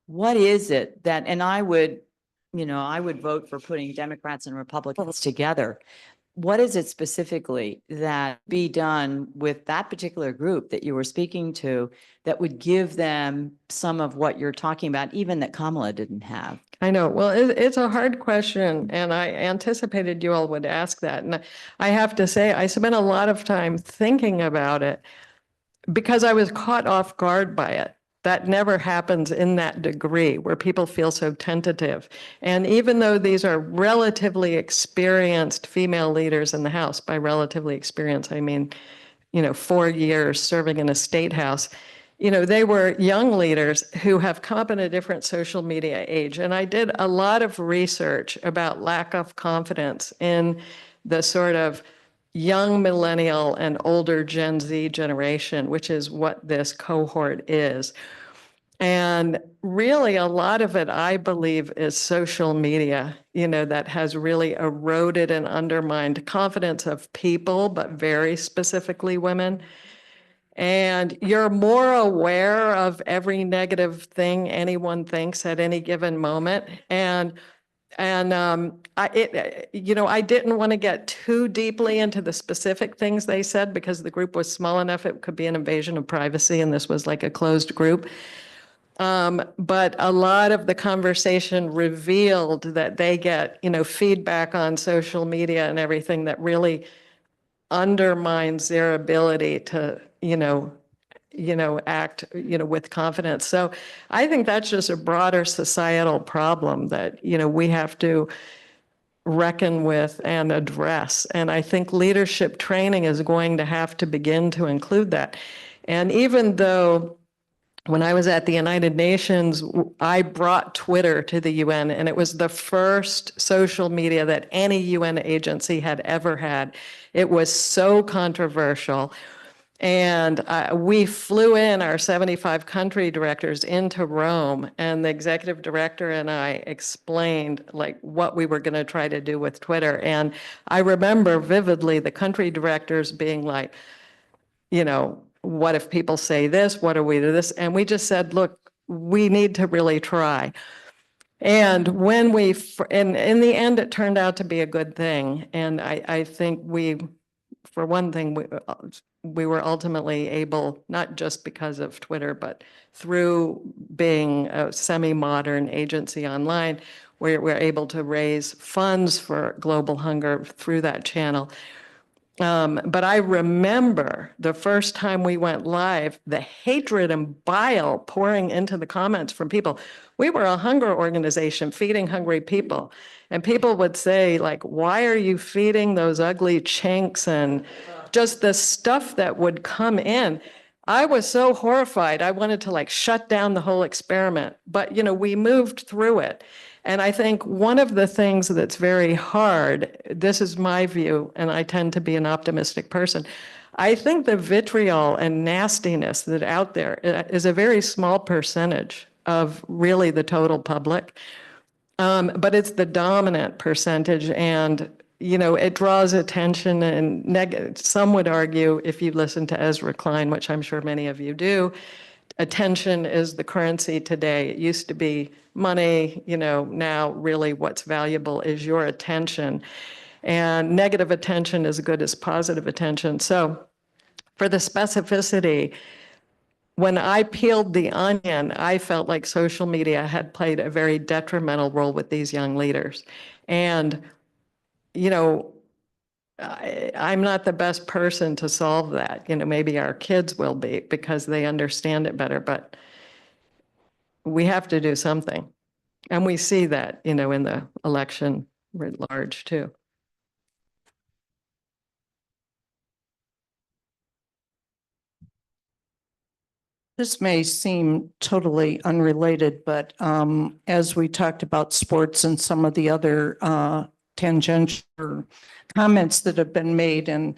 What is it that, and I would, I would vote for putting Democrats and Republicans together. What is it specifically that be done with that particular group that you were speaking to that would give them some of what you're talking about, even that Kamala didn't have? I know. Well, it's a hard question, and I anticipated you all would ask that. And I have to say, I spent a lot of time thinking about it because I was caught off guard by it. That never happens in that degree where people feel so tentative. And even though these are relatively experienced female leaders in the House, by relatively experienced, I mean, 4 years serving in a state house, they were young leaders who have come up in a different social media age. And I did a lot of research about lack of confidence in the sort of young millennial and older Gen Z generation, which is what this cohort is. And really, a lot of it, I believe, is social media, that has really eroded and undermined confidence of people, but very specifically women. And you're more aware of every negative thing anyone thinks at any given moment. I didn't want to get too deeply into the specific things they said because the group was small enough, it could be an invasion of privacy, and this was like a closed group. But a lot of the conversation revealed that they get, feedback on social media and everything that really undermines their ability to, act, with confidence. So I think that's just a broader societal problem that, we have to reckon with and address. And I think leadership training is going to have to begin to include that. And even though when I was at the United Nations, I brought Twitter to the UN, and it was the first social media that any UN agency had ever had. It was so controversial. And we flew in our 75 country directors into Rome, and the executive director and I explained like what we were going to try to do with Twitter. And I remember vividly the country directors being like, what if people say this? What do we do this? And we just said, look, we need to really try. And when and in the end, it turned out to be a good thing. And I think for one thing, we were ultimately able, not just because of Twitter, but through being a semi-modern agency online, we're able to raise funds for global hunger through that channel. But I remember the first time we went live, the hatred and bile pouring into the comments from people. We were a hunger organization feeding hungry people. And people would say, like, why are you feeding those ugly chinks? And just the stuff that would come in. I was so horrified. I wanted to like shut down the whole experiment. But, we moved through it. And I think one of the things that's very hard, this is my view, and I tend to be an optimistic person. I think the vitriol and nastiness that out there is a very small percentage of really the total public. But it's the dominant percentage, and it draws attention, and some would argue, if you listen to Ezra Klein, which I'm sure many of you do, attention is the currency today. It used to be money, now really what's valuable is your attention. And negative attention is as good as positive attention. So for the specificity, when I peeled the onion, I felt like social media had played a very detrimental role with these young leaders. And, I'm not the best person to solve that. Maybe our kids will be because they understand it better, but we have to do something. And we see that, in the election writ large too. This may seem totally unrelated, but as we talked about sports and some of the other tangential comments that have been made, and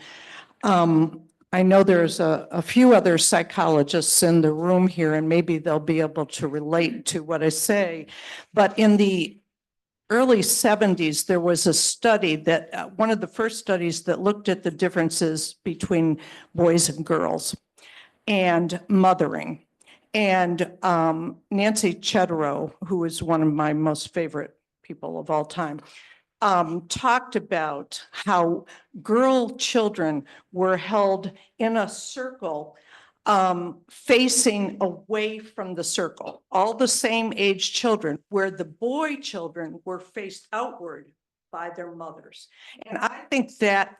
I know there's a few other psychologists in the room here, and maybe they'll be able to relate to what I say. But in the early 70s, there was a study that, one of the first studies that looked at the differences between boys and girls and mothering. And Nancy Chetero, who is one of my most favorite people of all time, talked about how girl children were held in a circle facing away from the circle, all the same age children, where the boy children were faced outward by their mothers. And I think that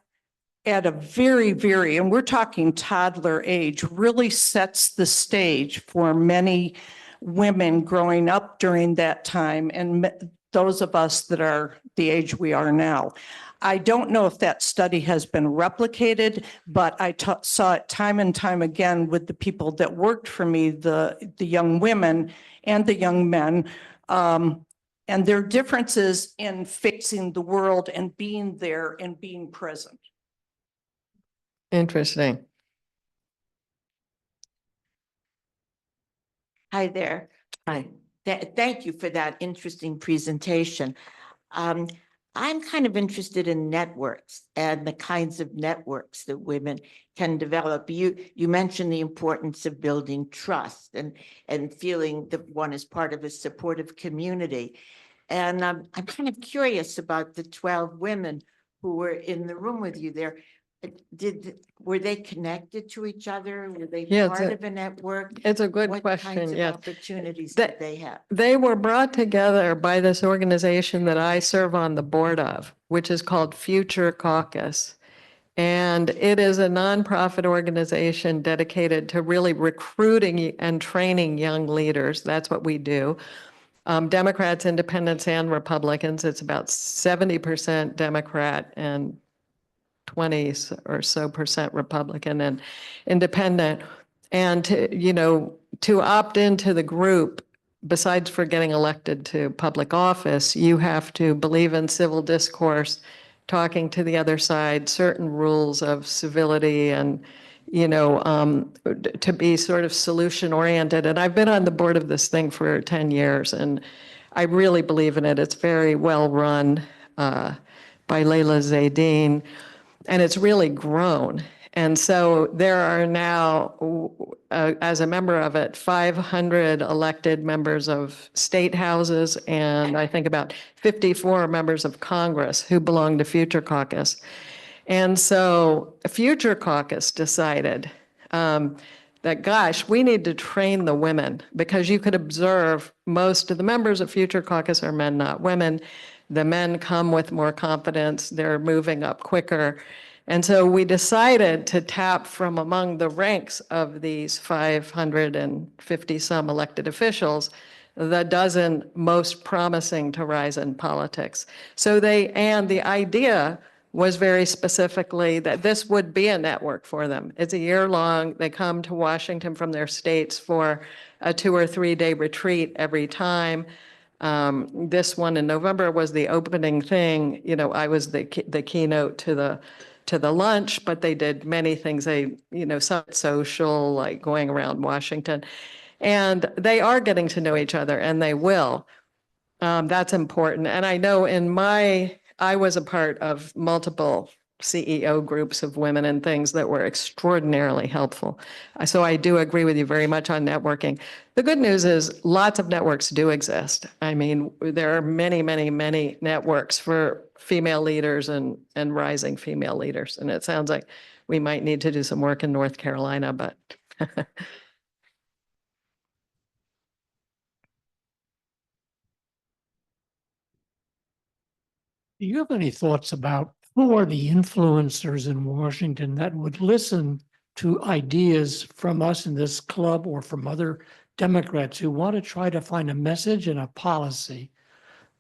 at a very, and we're talking toddler age, really sets the stage for many women growing up during that time and those of us that are the age we are now. I don't know if that study has been replicated, but I saw it time and time again with the people that worked for me, the young women and the young men, and their differences in facing the world and being there and being present. Interesting. Hi there. Hi. Thank you for that interesting presentation. I'm kind of interested in networks and the kinds of networks that women can develop. You mentioned the importance of building trust and feeling that one is part of a supportive community. And I'm kind of curious about the 12 women who were in the room with you there. Were they connected to each other? Were they Yeah, part of a network? It's a good What question, kinds of yes. opportunities That- did they have? They were brought together by this organization that I serve on the board of, which is called Future Caucus. And it is a nonprofit organization dedicated to really recruiting and training young leaders. That's what we do. Democrats, independents, and Republicans. It's about 70% Democrat and 20 or so percent Republican and independent. And to opt into the group, besides for getting elected to public office, you have to believe in civil discourse, talking to the other side, certain rules of civility and, to be sort of solution oriented. And I've been on the board of this thing for 10 years and I really believe in it. It's very well run by Layla Zaydeen and it's really grown. And so there are now, as a member of it, 500 elected members of state houses and I think about 54 members of Congress who belong to Future Caucus. And so Future Caucus decided that, gosh, we need to train the women because you could observe most of the members of Future Caucus are men, not women. The men come with more confidence. They're moving up quicker. And so we decided to tap from among the ranks of these 550 some elected officials, the dozen most promising to rise in politics. And the idea was very specifically that this would be a network for them. It's a year long. They come to Washington from their states for a 2 or 3 day retreat every time. This one in November was the opening thing. I was the keynote to the lunch, but they did many things. Some social, like going around Washington. And they are getting to know each other, and they will. That's important. And I know I was a part of multiple CEO groups of women and things that were extraordinarily helpful. So I do agree with you very much on networking. The good news is lots of networks do exist. I mean, there are many, many, many networks for female leaders and rising female leaders. And it sounds like we might need to do some work in North Carolina, but. Do you have any thoughts about who are the influencers in Washington that would listen to ideas from us in this club or from other Democrats who want to try to find a message and a policy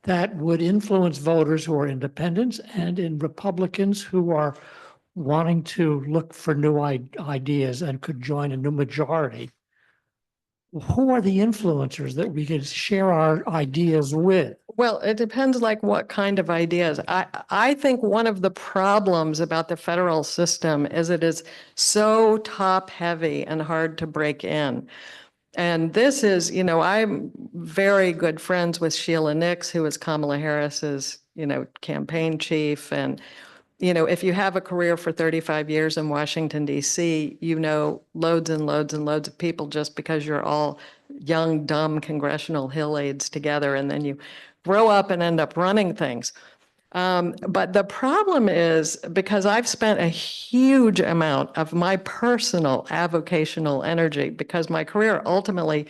that would influence voters who are independents and in Republicans who are wanting to look for new ideas and could join a new majority? Who are the influencers that we could share our ideas with? Well, it depends like what kind of ideas. I think one of the problems about the federal system is it is so top heavy and hard to break in. And this is, I'm very good friends with Sheila Nix, who is Kamala Harris's, campaign chief. And, if you have a career for 35 years in Washington, D.C., you know loads and loads and loads of people just because you're all young, dumb congressional Hill aides together. And then you grow up and end up running things. But the problem is because I've spent a huge amount of my personal avocational energy, because my career ultimately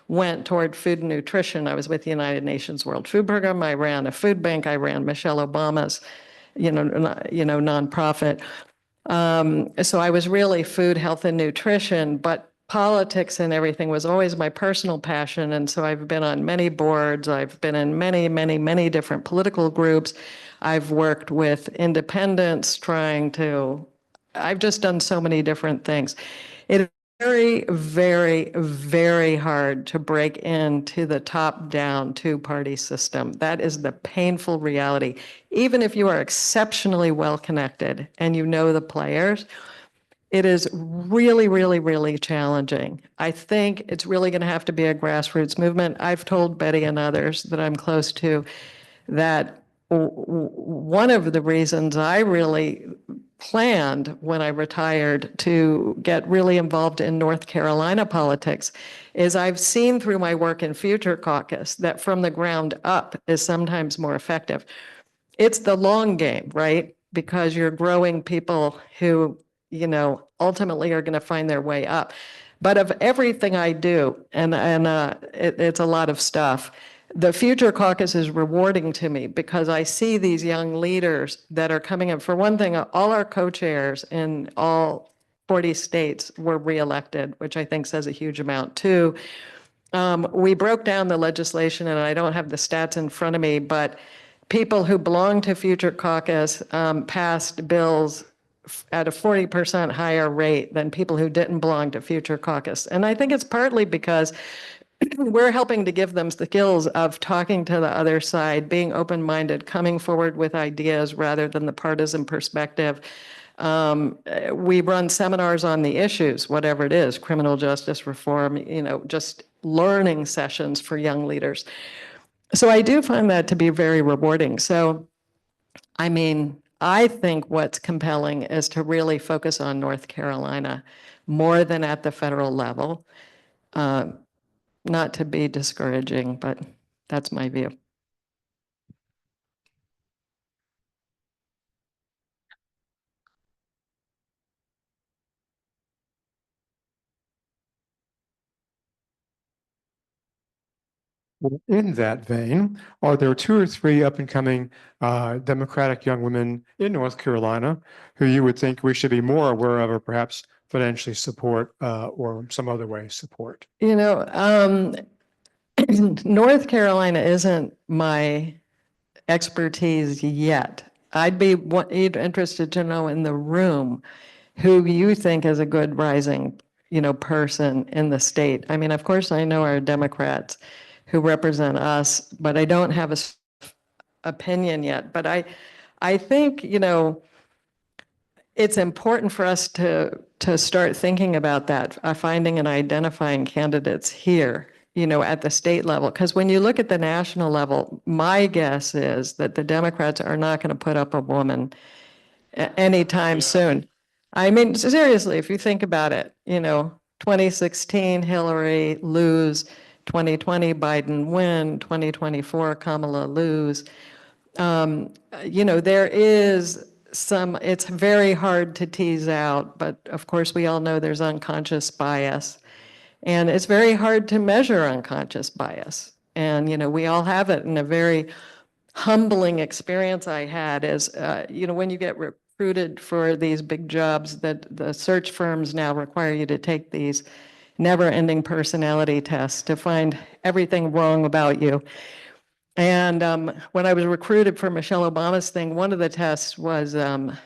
went toward food and nutrition. I was with the United Nations World Food Program. I ran a food bank. I ran Michelle Obama's, nonprofit. So I was really food, health, and nutrition, but politics and everything was always my personal passion. And so I've been on many boards. I've been in many, many, many different political groups. I've worked with independents I've just done so many different things. It is very, very, very hard to break into the top-down two-party system. That is the painful reality. Even if you are exceptionally well-connected and you know the players, it is really, really, really challenging. I think it's really going to have to be a grassroots movement. I've told Betty and others that I'm close to that one of the reasons I really planned when I retired to get really involved in North Carolina politics is I've seen through my work in Future Caucus that from the ground up is sometimes more effective. It's the long game, right? Because you're growing people who, ultimately are going to find their way up. But of everything I do, it's a lot of stuff, the Future Caucus is rewarding to me because I see these young leaders that are coming in. For one thing, all our co-chairs in all 40 states were reelected, which I think says a huge amount too. We broke down the legislation, and I don't have the stats in front of me, but people who belong to Future Caucus passed bills at a 40% higher rate than people who didn't belong to Future Caucus. And I think it's partly because we're helping to give them the skills of talking to the other side, being open-minded, coming forward with ideas rather than the partisan perspective. We run seminars on the issues, whatever it is, criminal justice reform, just learning sessions for young leaders. So I do find that to be very rewarding. So, I think what's compelling is to really focus on North Carolina more than at the federal level. Not to be discouraging, but that's my view. In that vein, are there 2 or 3 up and coming Democratic young women in North Carolina who you would think we should be more aware of or perhaps financially support or some other way support? North Carolina isn't my expertise yet. I'd be interested to know in the room who you think is a good rising, person in the state. Of course, I know our Democrats who represent us, but I don't have a opinion yet. But I think, it's important for us to start thinking about that, finding and identifying candidates here, at the state level. Because when you look at the national level, my guess is that the Democrats are not going to put up a woman anytime soon. Seriously, if you think about it, 2016, Hillary lose, 2020, Biden win, 2024, Kamala lose. There is it's very hard to tease out, but of course we all know there's unconscious bias. And it's very hard to measure unconscious bias. And, we all have it. And a very humbling experience I had is, when you get recruited for these big jobs that the search firms now require you to take these never-ending personality tests to find everything wrong about you. And when I was recruited for Michelle Obama's thing, one of the tests was a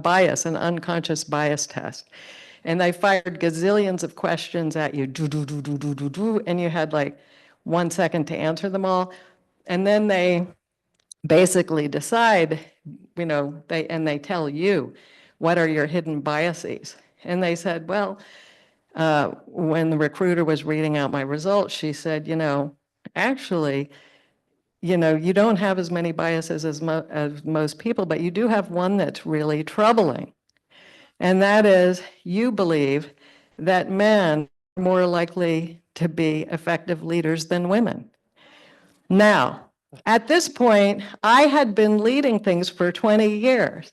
bias, an unconscious bias test. And they fired gazillions of questions at you, and you had like 1 second to answer them all. And then they basically decide, they tell you, what are your hidden biases? And they said, well, when the recruiter was reading out my results, she said, actually, you don't have as many biases as most people, but you do have one that's really troubling. And that is, you believe that men are more likely to be effective leaders than women. Now, at this point, I had been leading things for 20 years,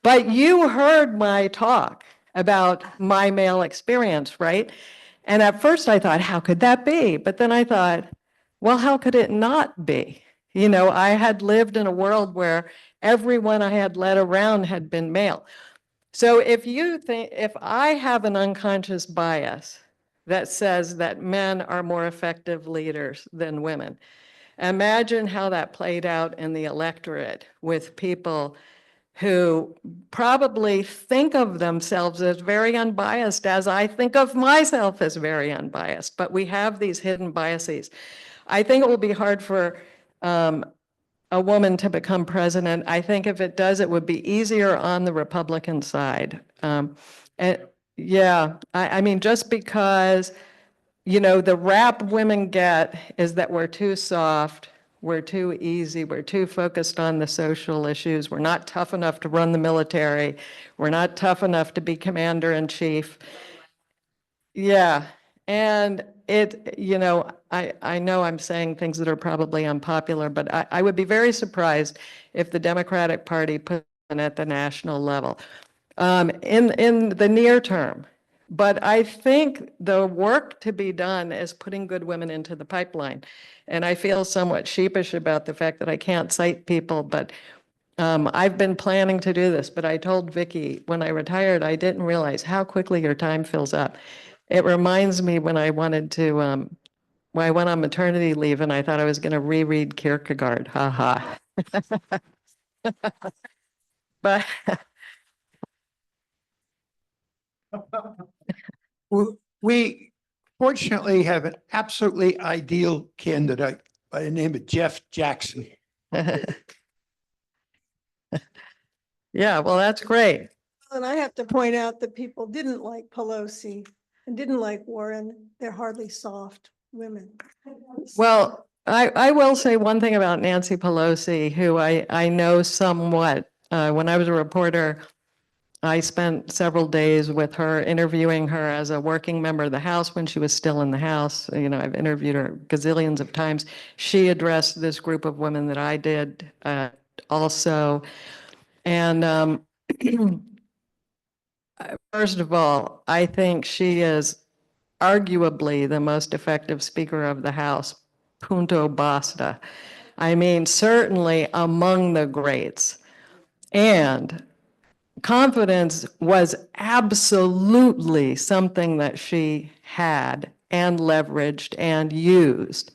but you heard my talk about my male experience, right? And at first I thought, how could that be? But then I thought, well, how could it not be? I had lived in a world where everyone I had led around had been male. So if I have an unconscious bias that says that men are more effective leaders than women, imagine how that played out in the electorate with people who probably think of themselves as very unbiased, as I think of myself as very unbiased, but we have these hidden biases. I think it will be hard for a woman to become president. I think if it does, it would be easier on the Republican side. Yeah, I mean, just because, the rap women get is that we're too soft, we're too easy, we're too focused on the social issues, we're not tough enough to run the military, we're not tough enough to be commander-in-chief. Yeah, and I know I'm saying things that are probably unpopular, but I would be very surprised if the Democratic Party put it at the national level in the near term. But I think the work to be done is putting good women into the pipeline. And I feel somewhat sheepish about the fact that I can't cite people, but I've been planning to do this. But I told Vicki when I retired, I didn't realize how quickly your time fills up. It reminds me when I wanted to, when I went on maternity leave and I thought I was going to reread Kierkegaard. Ha ha. But we fortunately have an absolutely ideal candidate by the name of Jeff Jackson. yeah, well, that's great. And I have to point out that people didn't like Pelosi and didn't like Warren. They're hardly soft women. Well, I will say one thing about Nancy Pelosi, who I know somewhat. When I was a reporter, I spent several days with her, interviewing her as a working member of the House when she was still in the House. I've interviewed her gazillions of times. She addressed this group of women that I did also. And first of all, I think she is arguably the most effective Speaker of the House, punto basta. I mean, certainly among the greats. And confidence was absolutely something that she had and leveraged and used.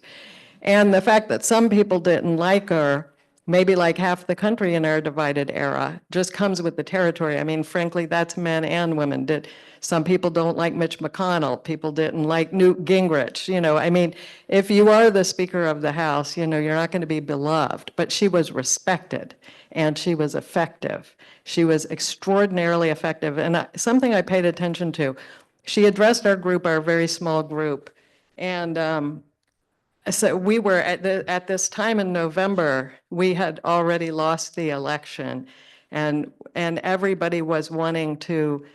And the fact that some people didn't like her, maybe like half the country in our divided era, just comes with the territory. I mean, frankly, that's men and women. Some people don't like Mitch McConnell. People didn't like Newt Gingrich. I mean, if you are the Speaker of the House, you're not going to be beloved. But she was respected and she was effective. She was extraordinarily effective. And something I paid attention to, she addressed our group, our very small group. And so we were at this time in November, we had already lost the election, and everybody was wanting to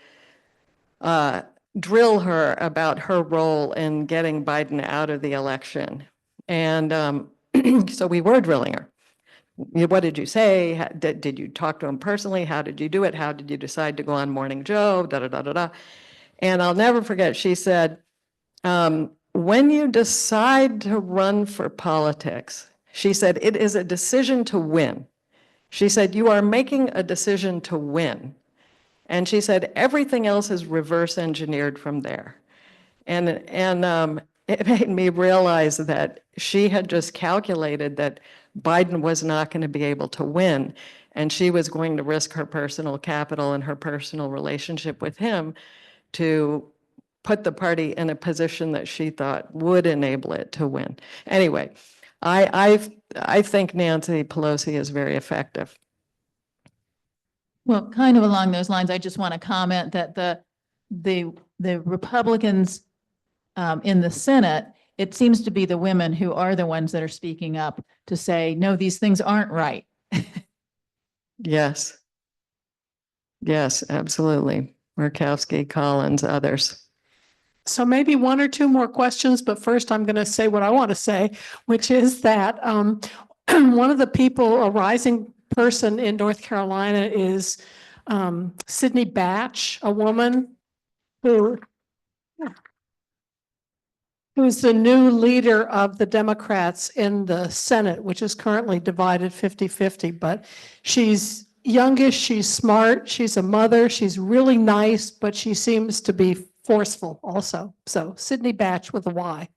drill her about her role in getting Biden out of the election. And so we were drilling her. What did you say? Did you talk to him personally? How did you do it? How did you decide to go on Morning Joe? Da da da da da. And I'll never forget, she said, when you decide to run for politics, she said, it is a decision to win. She said, you are making a decision to win. And she said, everything else is reverse engineered from there. And it made me realize that she had just calculated that Biden was not going to be able to win. And she was going to risk her personal capital and her personal relationship with him to put the party in a position that she thought would enable it to win. Anyway, I think Nancy Pelosi is very effective. Well, kind of along those lines, I just want to comment that the the Republicans in the Senate, it seems to be the women who are the ones that are speaking up to say, no, these things aren't right. Yes. Yes, absolutely. Murkowski, Collins, others. So maybe one or two more questions, but first I'm going to say what I want to say, which is that one of the people, a rising person in North Carolina is Sydney Batch, a woman who's the new leader of the Democrats in the Senate, which is currently divided 50-50, but she's youngish, she's smart, she's a mother, she's really nice, but she seems to be forceful also. So Sydney Batch with a Y.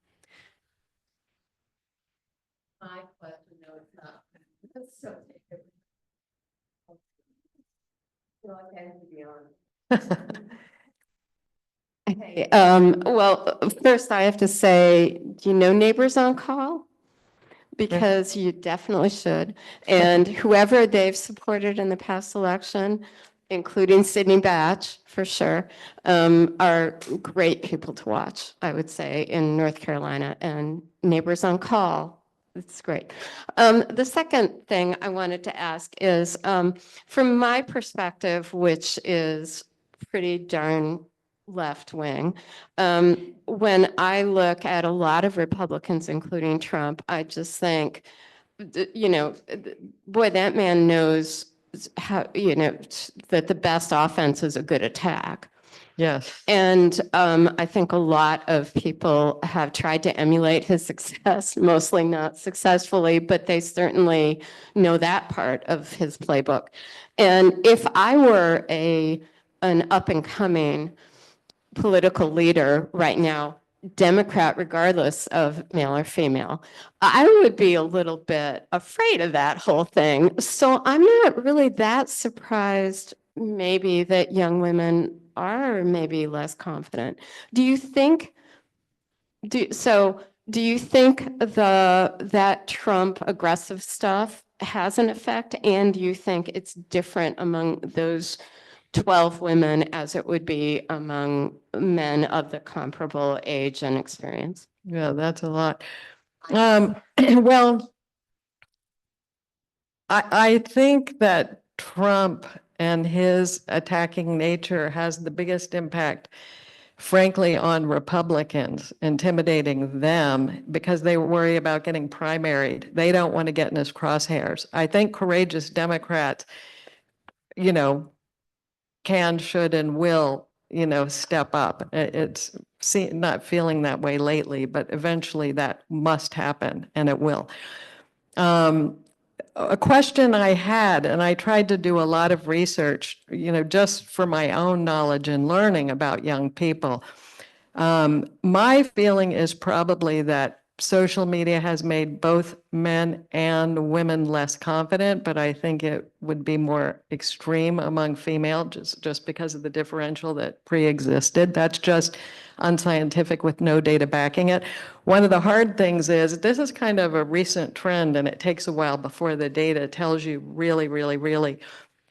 My question, no, it's not. That's so Hey, well, first I have to say, do you know Neighbors on Call? Because you definitely should. And whoever they've supported in the past election, including Sydney Batch, for sure, are great people to watch, I would say, in North Carolina. And Neighbors on Call, it's great. The second thing I wanted to ask is, from my perspective, which is pretty darn left wing. When I look at a lot of Republicans, including Trump, I just think, boy, that man knows how, that the best offense is a good attack. Yes. And I think a lot of people have tried to emulate his success, mostly not successfully, but they certainly know that part of his playbook. And if I were an up and coming political leader right now, Democrat, regardless of male or female, I would be a little bit afraid of that whole thing. So I'm not really that surprised maybe that young women are maybe less confident. Do you think that Trump aggressive stuff has an effect? And do you think it's different among those 12 women as it would be among men of the comparable age and experience? Yeah, that's a lot. Well, I think that Trump and his attacking nature has the biggest impact, frankly, on Republicans, intimidating them because they worry about getting primaried. They don't want to get in his crosshairs. I think courageous Democrats, can, should, and will, step up. It's not feeling that way lately, but eventually that must happen, and it will. A question I had, and I tried to do a lot of research, just for my own knowledge and learning about young people. My feeling is probably that social media has made both men and women less confident, but I think it would be more extreme among female just because of the differential that pre-existed. That's just unscientific with no data backing it. One of the hard things is this is kind of a recent trend, and it takes a while before the data tells you really, really, really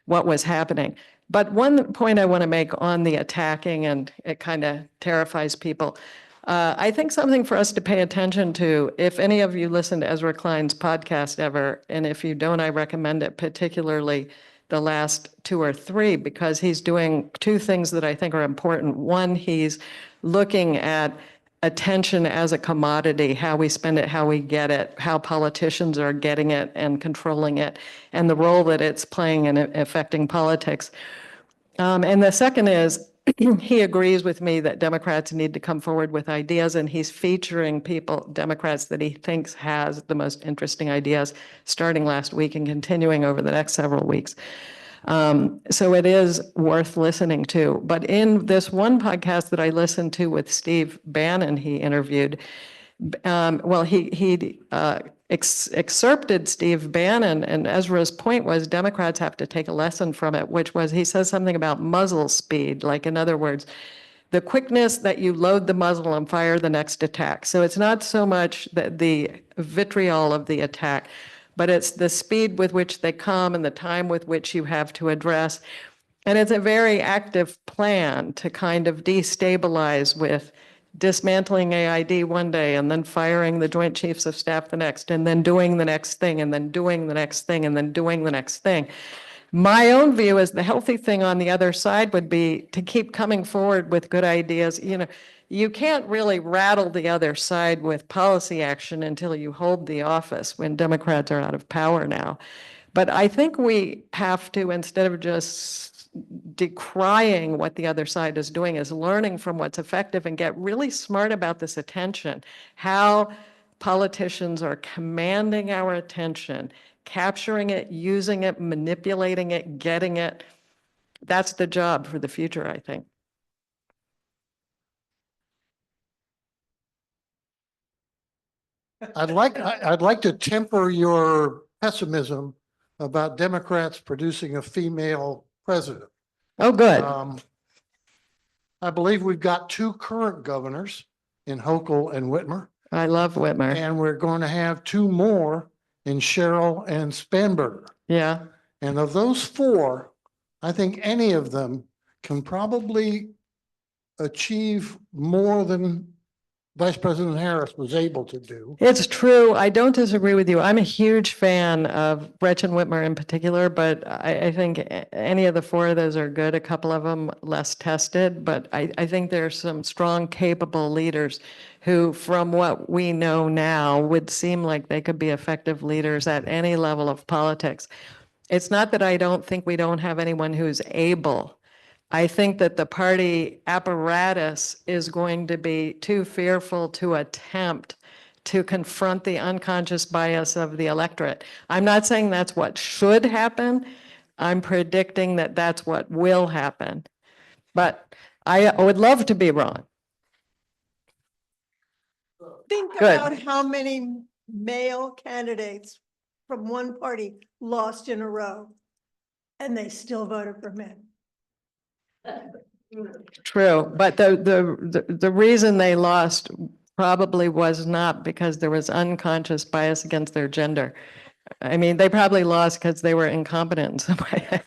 what was happening. But one point I want to make on the attacking, and it kind of terrifies people, I think something for us to pay attention to, if any of you listen to Ezra Klein's podcast ever, and if you don't, I recommend it, particularly the last 2 or 3, because he's doing 2 things that I think are important. One, he's looking at attention as a commodity, how we spend it, how we get it, how politicians are getting it and controlling it, and the role that it's playing in affecting politics. And the second is, he agrees with me that Democrats need to come forward with ideas, and he's featuring Democrats that he thinks has the most interesting ideas, starting last week and continuing over the next several weeks. So it is worth listening to. But in this one podcast that I listened to with Steve Bannon, he interviewed, he excerpted Steve Bannon, and Ezra's point was Democrats have to take a lesson from it, which was, he says something about muzzle speed, like, in other words, the quickness that you load the muzzle and fire the next attack. So it's not so much the vitriol of the attack, but it's the speed with which they come and the time with which you have to address. And it's a very active plan to kind of destabilize with dismantling AID one day and then firing the Joint Chiefs of Staff the next, and then doing the next thing, and then doing the next thing, and then doing the next thing. My own view is the healthy thing on the other side would be to keep coming forward with good ideas. You know, you can't really rattle the other side with policy action until you hold the office when Democrats are out of power now. But I think we have to, instead of just decrying what the other side is doing, is learning from what's effective and get really smart about this attention, how politicians are commanding our attention, capturing it, using it, manipulating it, getting it. That's the job for the future, I think. I'd like to temper your pessimism about Democrats producing a female president. Oh, good. I believe we've got two current governors in Hochul and Whitmer, I love Whitmer. and we're going to have two more in Sherrill and Spanberger. Yeah. And of those four, I think any of them can probably achieve more than Vice President Harris was able to do. It's true. I don't disagree with you. I'm a huge fan of Gretchen Whitmer in particular, but I think any of the four of those are good. A couple of them less tested, but I think there's some strong, capable leaders who, from what we know now, would seem like they could be effective leaders at any level of politics. It's not that I don't think we don't have anyone who's able. I think that the party apparatus is going to be too fearful to attempt to confront the unconscious bias of the electorate. I'm not saying that's what should happen. I'm predicting that that's what will happen. But I would love to be wrong. Think Good. about how many male candidates from one party lost in a row, and they still voted for men. True, but the reason they lost probably was not because there was unconscious bias against their gender. I mean, they probably lost because they were incompetent in some way.